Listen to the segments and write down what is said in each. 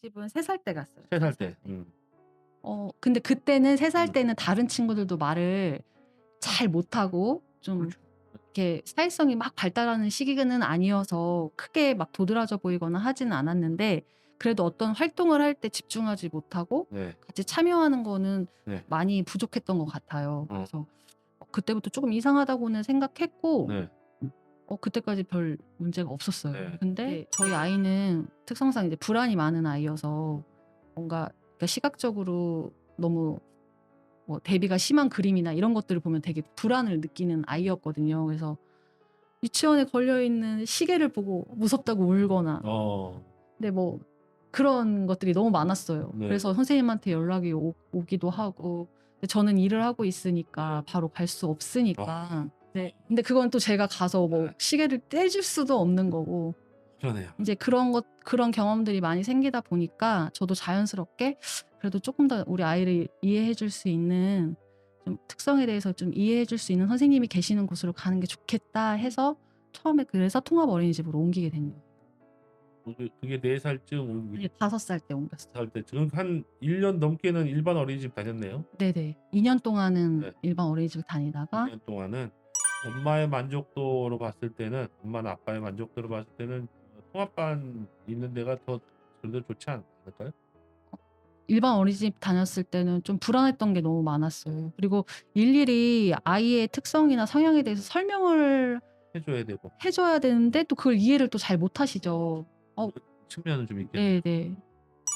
어린이집은 3살 때 갔어요. 3 3 살 살 때. 때. 근데 그때는 3살 음. 때는 다른 친구들도 말을 잘 못하고 좀 그렇죠. 이렇게 사회성이 막 발달하는 시기는 아니어서 크게 막 도드라져 보이거나 하지는 않았는데, 그래도 어떤 활동을 할 때 집중하지 못하고 네. 같이 참여하는 거는 네. 많이 부족했던 것 같아요. 어. 그래서 그때부터 쪼금 이상하다고는 생각했고 네. 그때까지 별 문제가 없었어요. 네. 근데 저희 아이는 특성상 이제 불안이 많은 아이여서 뭔가 그러니까 시각적으로 너무 뭐 대비가 심한 그림이나 이런 것들을 보면 되게 불안을 느끼는 아이였거든요. 그래서 유치원에 걸려 있는 시계를 보고 무섭다고 울거나, 어. 근데 뭐 그런 것들이 너무 많았어요. 네. 그래서 선생님한테 연락이 오기도 하고, 근데 저는 일을 하고 있으니까 바로 갈 수 없으니까. 네. 근데 그건 또 제가 가서 뭐 시계를 떼줄 수도 없는 거고, 그러네요. 인제 그런 경험들이 많이 생기다 보니까 저도 자연스럽게 그래도 쪼끔 더 우리 아이를 이해해 줄 수 있는, 좀 특성에 대해서 좀 이해해 줄 수 있는 선생님이 계시는 곳으로 가는 게 좋겠다 해서 처음에 그래서 통합 어린이집으로 옮기게 된 거예요. 그게 4 살쯤 아니 5살 때 옮겼어요. 살 때 지금 한 1년 넘게는 일반 어린이집 다녔네요. 네네. 2년 동안은 네. 일반 어린이집을 2 다니다가. 년 동안은 엄마의 만족도로 봤을 때는 엄마나 아빠의 만족도로 봤을 때는 통합반 있는 데가 더 그래도 좋지 않을까요? 일반 어린이집 다녔을 때는 좀 불안했던 게 너무 많았어요. 그리고 일일이 아이의 특성이나 성향에 대해서 설명을 해 줘야 되고 해 줘야 되는데 또 그걸 이해를 또 잘 못하시죠. 그런 측면은 좀 있겠네요. 네네.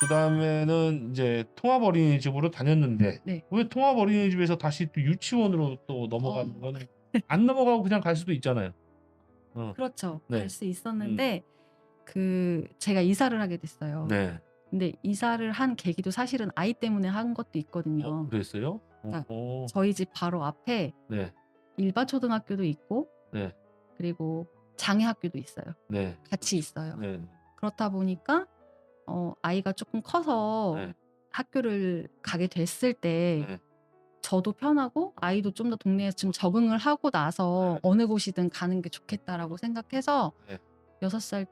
그다음에는 인제 통합 어린이집으로 다녔는데 네. 왜 통합 어린이집에서 다시 또 유치원으로 또 넘어가는 거는 안 넘어가고 그냥 갈 수도 있잖아요. 어. 그렇죠. 갈 네. 수 있었는데 제가 이사를 하게 됐어요. 네. 근데 이사를 한 계기도 사실은 아이 때문에 한 것도 있거든요. 그랬어요? 그러니까 어. 저희 집 바로 앞에 네. 일반 초등학교도 있고 네. 그리고 장애 학교도 있어요. 네. 같이 있어요. 네. 그렇다 보니까 아이가 쪼끔 커서 네. 학교를 가게 됐을 때 네. 저도 편하고 아이도 좀 더 동네에 좀 적응을 하고 나서 네. '어느 곳이든 가는 게 좋겠다.'라고 생각해서 네. 6살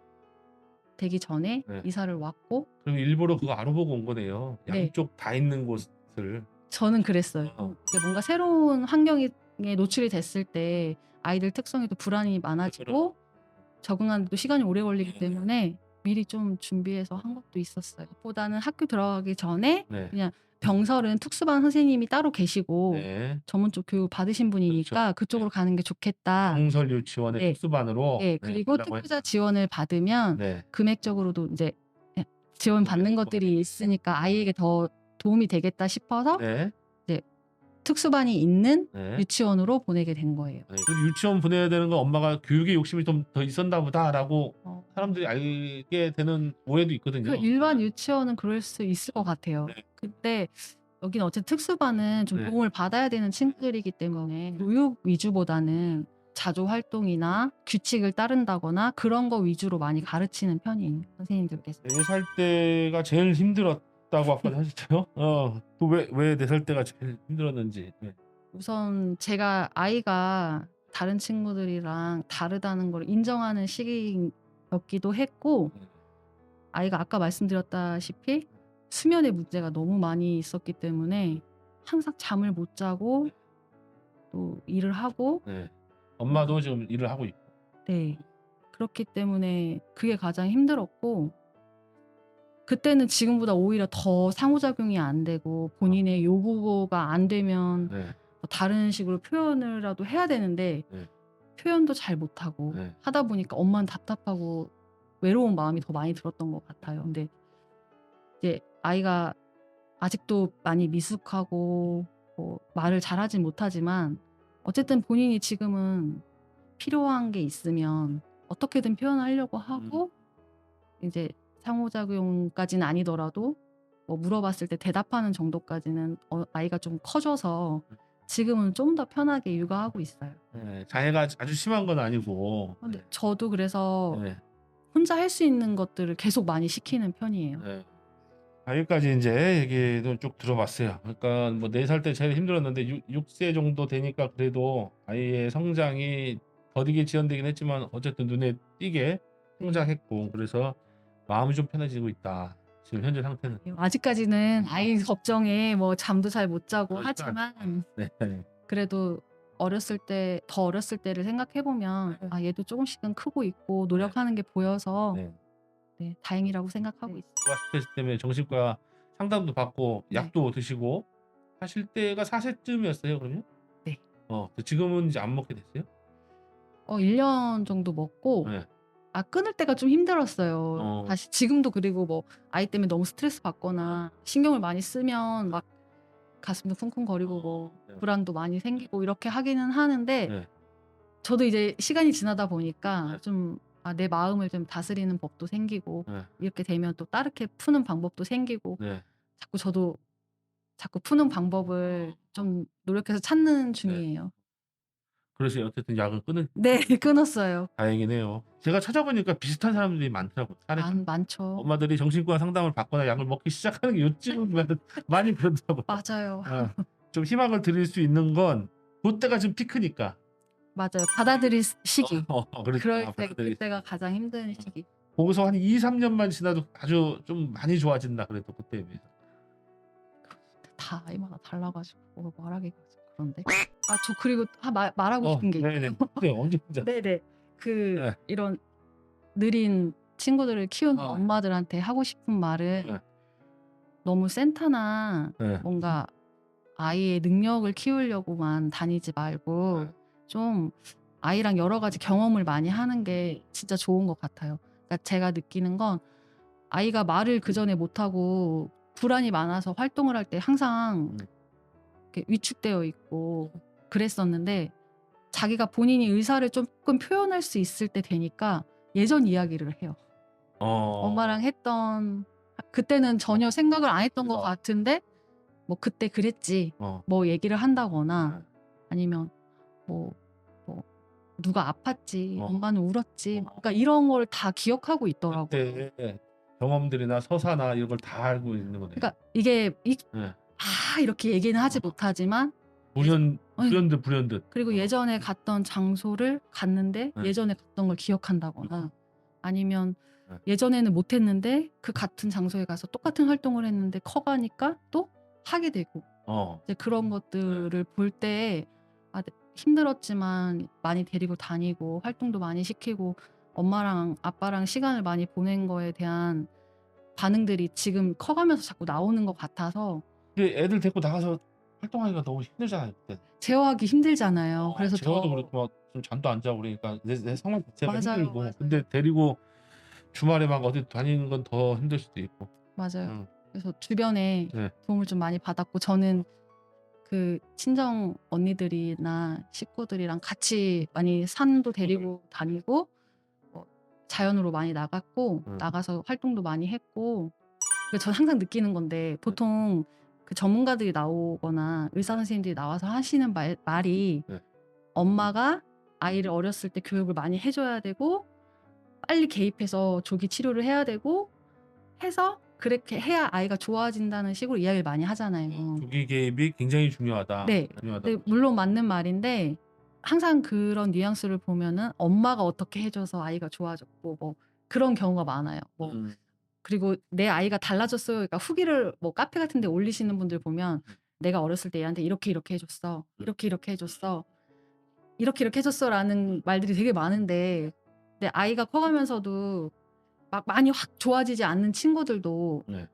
되기 전에 네. 이사를 왔고. 그럼 일부러 그거 알아보고 온 거네요. 네. 양쪽 다 있는 곳을. 저는 그랬어요. 어. 이게 뭔가 새로운 환경에 노출이 됐을 때 아이들 특성에도 불안이 많아지고 적응하는 데도 시간이 오래 걸리기 때문에 미리 좀 준비해서 한 것도 있었어요. 보다는 학교 들어가기 전에 네. 그냥 병설은 특수반 선생님이 따로 계시고 네. 전문 쪽 교육 받으신 분이니까 그렇죠. 그쪽으로 가는 게 좋겠다. 병설 유치원의 네. 특수반으로 네. 그리고 가려고 특수자 했다. 지원을 받으면 네. 금액적으로도 인제 지원받는 것들이 있으니까 아이에게 더 도움이 되겠다 싶어서 네. 이제 특수반이 있는 네. 유치원으로 보내게 된 거예요. 네. 그 유치원 보내야 되는 건 엄마가 '교육에 욕심이 좀 더 있었나 보다.'라고 어. 사람들이 알게 되는 오해도 있거든요. 그 일반 유치원은 그럴 수 있을 것 같아요. 네. 근데 여기는 어쨌든 특수반은 좀 네. 도움을 받아야 되는 친구들이기 때문에 교육 위주보다는 자조 활동이나 규칙을 따른다거나 그런 거 위주로 많이 가르치는 편이에요, 선생님들께서. 4살 때가 제일 힘들었다고 아까 하셨죠? 또 왜 4살 때가 제일 힘들었는지. 네. 우선 제가 아이가 다른 친구들이랑 다르다는 걸 인정하는 시기였기도 했고, 아이가 아까 말씀드렸다시피 수면의 문제가 너무 많이 있었기 때문에 항상 잠을 못 자고 또 일을 하고. 네. 엄마도 지금 일을 하고 있고. 네. 그렇기 때문에 그게 가장 힘들었고, 그때는 지금보다 오히려 더 상호작용이 안 되고 본인의 요구가 안 되면 네. 뭐 다른 식으로 표현을라도 해야 되는데 네. 표현도 잘 못하고 네. 하다 보니까 엄마는 답답하고 외로운 마음이 더 많이 들었던 것 같아요. 근데 이제 아이가 아직도 많이 미숙하고 뭐 말을 잘하진 못하지만 어쨌든 본인이 지금은 필요한 게 있으면 어떻게든 표현하려고 하고, 이제 상호작용까지는 아니더라도 뭐 물어봤을 때 대답하는 정도까지는 아이가 좀 커져서 지금은 좀 더 편하게 육아하고 있어요. 네. 장애가 아주 심한 건 아니고. 근데 저도 그래서 네. 혼자 할 수 있는 것들을 계속 많이 시키는 편이에요. 네. 여기까지 인제 얘기도 쭉 들어봤어요. 그러니까 뭐 4살 때 제일 힘들었는데 6세 정도 되니까 그래도 아이의 성장이 더디게 지연되긴 했지만 어쨌든 눈에 띄게 성장했고 그래서 '마음이 좀 편해지고 있다.' 지금 현재 상태는. 아직까지는 아이 걱정에 뭐 잠도 잘 못 자고 그러니까 하지만 네. 그래도 더 어렸을 때를 생각해 보면 네. 아 얘도 조금씩은 크고 있고 노력하는 게 보여서 네. 네 다행이라고 생각하고 있어요. 부가 스트레스 때문에 정신과 상담도 받고 네. 약도 드시고 하실 때가 4세쯤이었어요, 그러면? 네. 지금은 이제 안 먹게 됐어요? 1년 정도 먹고 네. 끊을 때가 좀 힘들었어요. 어. 다시 지금도 그리고 뭐 아이 때문에 너무 스트레스 받거나 신경을 많이 쓰면 막 가슴도 쿵쿵거리고 뭐 네. 불안도 많이 생기고 이렇게 하기는 하는데 네. 저도 이제 시간이 지나다 보니까 네. 좀 내 마음을 좀 다스리는 법도 생기고 네. 이렇게 되면 또 다르게 푸는 방법도 생기고 네. 저도 자꾸 푸는 방법을 좀 노력해서 찾는 중이에요. 그래서 어쨌든 약을 끊은 네. 끊었어요. 다행이네요. 제가 찾아보니까 비슷한 사람들이 많더라고요. 사례가. 많죠. 엄마들이 정신과 상담을 받거나 약을 먹기 시작하는 게 요즘은 많이 그렇더라고요. 맞아요. 좀 희망을 드릴 수 있는 건 고때가 좀 피크니까. 맞아요. 받아들일 시기. 그렇죠. 그럴 때 받아들일 그때가 가장 힘든 시기. 거기서 한 2-3 년만 지나도 아주 좀 많이 좋아진다 그래도 그때에 비해서. 다 아이마다 달라 가지고 말하기가 좀 그런데. 저 그리고 말하고 싶은 게 네네. 있어요. 네, 언제든지. 네네. 네. 이런 느린 친구들을 키우는 어. 엄마들한테 하고 싶은 말은 네. 너무 센터나 네. 뭔가 아이의 능력을 키우려고만 다니지 말고 네. 좀 아이랑 여러 가지 경험을 많이 하는 게 진짜 좋은 것 같아요. 그러니까 제가 느끼는 건 아이가 말을 그전에 못하고 불안이 많아서 활동을 할 때 항상 이렇게 위축되어 있고 그랬었는데 자기가 본인이 의사를 조금 표현할 수 있을 때 되니까 예전 이야기를 해요. 엄마랑 했던 그때는 전혀 생각을 안 했던 것 같은데 뭐 "그때 그랬지." 뭐 얘기를 한다거나 아니면 뭐 "누가 아팠지. 엄마는 울었지." 그러니까 이런 걸 다 기억하고 있더라고요. 그때 경험들이나 서사나 이런 걸 다 알고 있는 거네요. 그러니까 이게 네. 이렇게 얘기는 하지 못하지만 불현듯. 그리고 예전에 갔던 장소를 갔는데 네. 예전에 갔던 걸 기억한다거나 아니면 네. 예전에는 못 했는데 그 같은 장소에 가서 똑같은 활동을 했는데 커가니까 또 하게 되고 이제 그런 것들을 볼 때 힘들었지만 많이 데리고 다니고 활동도 많이 시키고 엄마랑 아빠랑 시간을 많이 보낸 거에 대한 반응들이 지금 커가면서 자꾸 나오는 것 같아서 근데 애들 데리고 나가서 활동하기가 너무 힘들잖아요, 그때. 제어하기 힘들잖아요. 그래서 재워도 그렇고 막 좀 잠도 안 자고 그러니까 내 상황 자체가 맞아요, 힘들고. 맞아요. 근데 데리고 주말에 막 어디 다니는 건 더 힘들 수도 있고. 맞아요. 그래서 주변에 네. 도움을 좀 많이 받았고 저는 그 친정 언니들이나 식구들이랑 같이 많이 산도 데리고 다니고 자연으로 많이 나갔고 나가서 활동도 많이 했고 저는 항상 느끼는 건데 보통 그 전문가들이 나오거나 의사 선생님들이 나와서 하시는 말이 네. 엄마가 아이를 어렸을 때 교육을 많이 해줘야 되고 빨리 개입해서 조기 치료를 해야 되고 해서 그렇게 해야 아이가 좋아진다는 식으로 이야기를 많이 하잖아요. 조기 개입이 굉장히 중요하다. 네. 근데 물론 맞는 말인데 항상 그런 뉘앙스를 보면은 엄마가 어떻게 해줘서 아이가 좋아졌고 뭐 그런 경우가 많아요. 그리고 내 아이가 달라졌어요. 그러니까 후기를 뭐 카페 같은 데 올리시는 분들 보면 내가 어렸을 때 얘한테 이렇게 해줬어. 이렇게 해줬어. 이렇게 해줬어라는 말들이 되게 많은데 내 아이가 커가면서도 막 많이 확 좋아지지 않는 친구들도 네.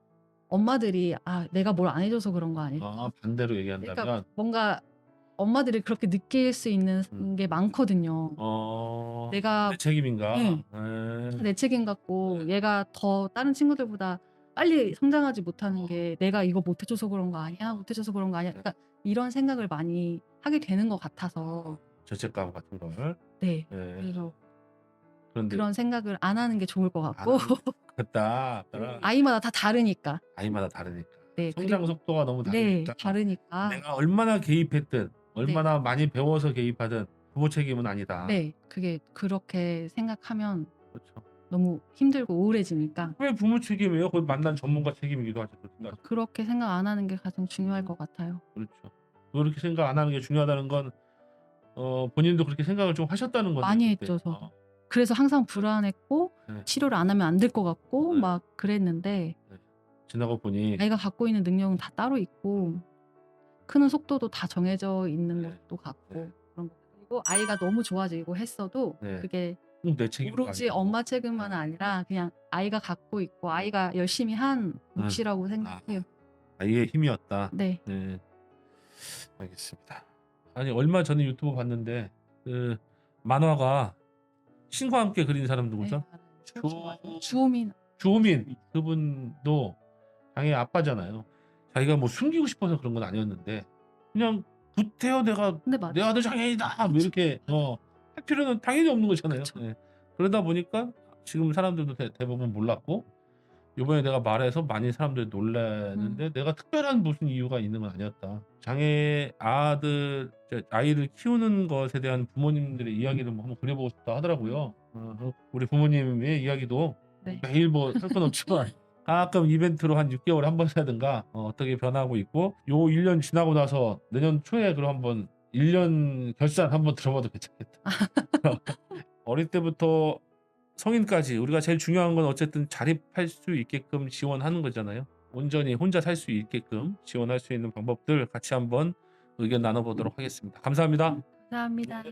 엄마들이 내가 뭘 안 해줘서 그런 거 아닐까? 반대로 얘기한다면 그러니까 뭔가 엄마들이 그렇게 느낄 수 있는 게 많거든요. 내가 내 책임인가? 네. 내 책임 같고 얘가 더 다른 친구들보다 빨리 성장하지 못하는 게 내가 이거 못 해줘서 그런 거 아니야? 못 해줘서 그런 거 아니야? 그러니까 이런 생각을 많이 하게 되는 것 같아서 죄책감 같은 걸. 네. 네. 그래서 그런데 그런 생각을 안 하는 게 좋을 것 안 같고 하는 게 좋겠다. 아이마다 다 다르니까. 아이마다 다르니까. 네. 성장 그리고 속도가 너무 네. 다르니까. 다르니까. 내가 얼마나 개입했든 얼마나 많이 배워서 개입하든 부모 책임은 아니다. 네. 그게 그렇게 생각하면 그렇죠. 너무 힘들고 우울해지니까 왜 부모 책임이에요? 거기 만난 전문가 책임이기도 하죠. 그렇게 생각 안 하는 게 가장 중요할 것 같아요. 그렇죠. 그렇게 생각 안 하는 게 중요하다는 건 본인도 그렇게 생각을 좀 하셨다는 거네요. 많이 그때. 했죠, 저도. 그래서 항상 불안했고 네. 치료를 안 하면 안 될 것 같고 네. 막 그랬는데 네. 지나고 보니 아이가 갖고 있는 능력은 다 따로 있고 크는 속도도 다 정해져 있는 네. 것도 네. 같고 그런 거. 그리고 아이가 너무 좋아지고 했어도 네. 그게 꼭 내 책임도 오로지 아니고. 엄마 책임만은 아니라 그냥 아이가 갖고 있고 아이가 열심히 한 몫이라고 아, 생각해요. 아이의 힘이었다. 네. 네. 알겠습니다. 아니 얼마 전에 유튜브 봤는데 그 만화가 신과 함께 그린 사람 네, 누구죠? 알아요. 주호민. 주호민 그분도 장애 아빠잖아요. 자기가 뭐 숨기고 싶어서 그런 건 아니었는데 그냥 구태여 내가 근데 내 맞아. 아들 장애인이다 뭐 이렇게 할 필요는 당연히 없는 거잖아요. 그쵸. 예. 그러다 보니까 지금 사람들도 대부분 몰랐고 요번에 내가 말해서 많이 사람들이 놀랐는데 내가 특별한 무슨 이유가 있는 건 아니었다. 장애 아이를 키우는 것에 대한 부모님들의 이야기를 뭐 한번 그려보고 싶다 하더라고요. 우리 부모님의 이야기도 네. 매일 뭐 할 건 없지만 가끔 이벤트로 한 6개월에 한 번이라든가 어떻게 변하고 있고 요 1년 지나고 나서 내년 초에 그럼 한번 1년 결산 한번 들어봐도 괜찮겠다. 어릴 때부터 성인까지 우리가 제일 중요한 건 어쨌든 자립할 수 있게끔 지원하는 거잖아요. 온전히 혼자 살 수 있게끔 지원할 수 있는 방법들 같이 한번 의견 나눠보도록 하겠습니다. 감사합니다. 감사합니다.